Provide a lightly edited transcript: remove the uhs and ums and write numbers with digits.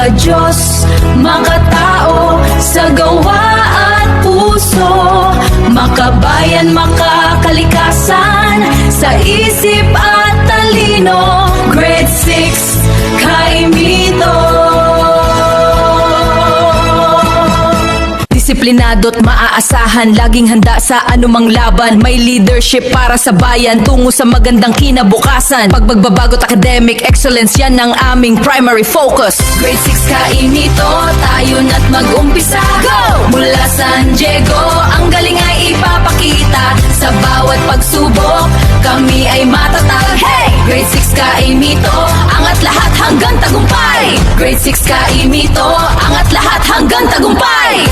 maka-Diyos, makatao sa gawa at puso, makabayan, makakalikasan sa isip at talino. Grade 6 Kaimito. Disiplinado't maaasahan, laging handa sa anumang laban. May leadership para sa bayan, tungo sa magandang kinabukasan. Pagbabago't academic excellence, yan ang aming primary focus. Grade 6 Kaimito, tayo na't mag-umpisa. Go! Mula San Diego, ang galing ay ipapakita. Sa bawat pagsubok, kami ay matatag. Hey! Grade 6 Kaimito, angat lahat hanggang tagumpay. Grade 6 Kaimito, angat lahat hanggang tagumpay.